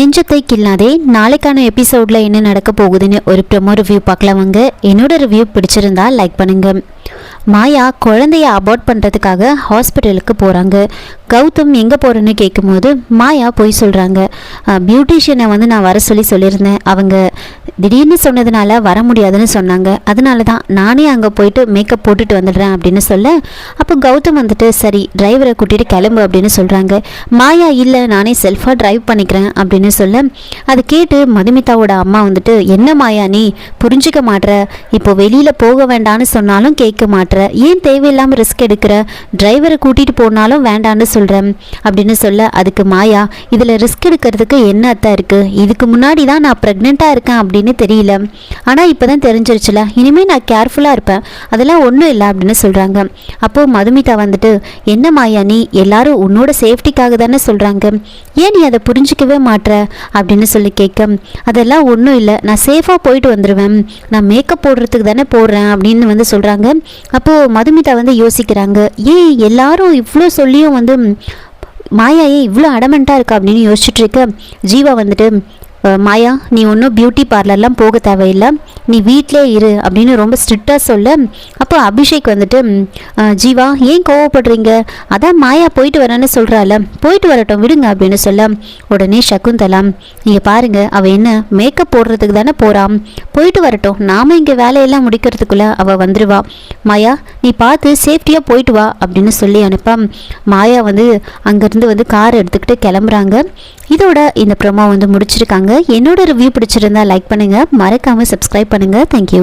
நெஞ்சத்தை கில்லாதே நாளைக்கான எபிசோடில் என்ன நடக்க போகுதுன்னு ஒரு ப்ரோமோ ரிவ்யூ பார்க்கலாம் வாங்க. என்னோட ரிவ்யூ பிடிச்சிருந்தா லைக் பண்ணுங்க. மாயா குழந்தைய அபார்ட் பண்ணுறதுக்காக ஹாஸ்பிட்டலுக்கு போகிறாங்க. கௌதம் எங்கே போகிறேன்னு கேட்கும்போது மாயா போய் சொல்கிறாங்க, பியூட்டிஷியனை நான் வர சொல்லியிருந்தேன், அவங்க திடீர்னு சொன்னதுனால வர முடியாதுன்னு சொன்னாங்க, அதனால தான் நானே அங்கே போயிட்டு மேக்கப் போட்டுட்டு வந்துடுறேன் அப்படின்னு சொல்ல, அப்போ கௌதம் சரி டிரைவரை கூட்டிகிட்டு கிளம்பு அப்படின்னு சொல்கிறாங்க. மாயா இல்லை நானே செல்ஃபாக டிரைவ் பண்ணிக்கிறேன் அப்படின்னு சொல்ல, அதை கேட்டு மதுமிதாவோட அம்மா என்ன மாயா நீ புரிஞ்சிக்க மாட்ற, இப்போ வெளியில் போக வேண்டான்னு சொன்னாலும் கேட்க மாட்ற, ஏன் தேவையில்லாமல் ரிஸ்க் எடுக்கிற, டிரைவரை கூட்டிகிட்டு போனாலும் வேண்டான்னு சொல்கிறேன் அப்படின்னு சொல்ல, அதுக்கு மாயா இதில் ரிஸ்க் எடுக்கிறதுக்கு என்ன அர்த்தம் இருக்குது, இதுக்கு முன்னாடி தான் நான் ப்ரெக்னெண்ட்டாக இருக்கேன் அப்படின்னு தெரியல, ஆனால் இப்போ தான் தெரிஞ்சிருச்சுல, இனிமேல் நான் கேர்ஃபுல்லாக இருப்பேன், அதெல்லாம் ஒன்றும் இல்லை அப்படின்னு சொல்கிறாங்க. அப்போது மதுமிதா என்ன மாயா நீ எல்லாரும் உன்னோட சேஃப்டிக்காக தானே சொல்கிறாங்க, ஏன் நீ அதை புரிஞ்சிக்கவே மாட்ற அப்படின்னு சொல்லி கேட்க, அதெல்லாம் ஒன்றும் இல்லை, நான் சேஃபாக போயிட்டு வந்துடுவேன், நான் மேக்கப் போடுறதுக்கு தானே போடுறேன் அப்படின்னு சொல்கிறாங்க. அப்போது மதுமிதா யோசிக்கிறாங்க, ஏன் எல்லாரும் இவ்வளோ சொல்லியும் மாயா ஏன் இவ்வளோ அடமெண்ட்டாக இருக்கா அப்படின்னு யோசிச்சுட்டு இருக்க. ஜீவா மாயா நீ ஒன்றும் பியூட்டி பார்லர்லாம் போக தேவையில்லை, நீ வீட்டிலே இரு அப்படின்னு ரொம்ப ஸ்ட்ரிக்டாக சொல்ல, அப்போ அபிஷேக் ஜீவா ஏன் கோவப்படுறீங்க, அதான் மாயா போயிட்டு வரேன்னு சொல்கிறாள், போயிட்டு வரட்டும் விடுங்க அப்படின்னு சொல்ல, உடனே சகுந்தலா நீங்கள் பாருங்கள் அவள் என்ன மேக்கப் போடுறதுக்கு தானே போகிறான், போயிட்டு வரட்டும், நாம் இங்கே வேலையெல்லாம் முடிக்கிறதுக்குள்ளே அவள் வந்துடுவா, மாயா நீ பார்த்து சேஃப்டியாக போயிட்டு வா அப்படின்னு சொல்லி அனுப்ப, மாயா அங்கேருந்து கார் எடுத்துக்கிட்டு கிளம்புறாங்க. இதோட இந்த ப்ரோமோ முடிச்சிருக்காங்க. என்னோட ரிவ்யூ பிடிச்சிருந்தா லைக் பண்ணுங்கள், மறக்காமல் சப்ஸ்கிரைப் பண்ணுங்கள். தேங்க்யூ.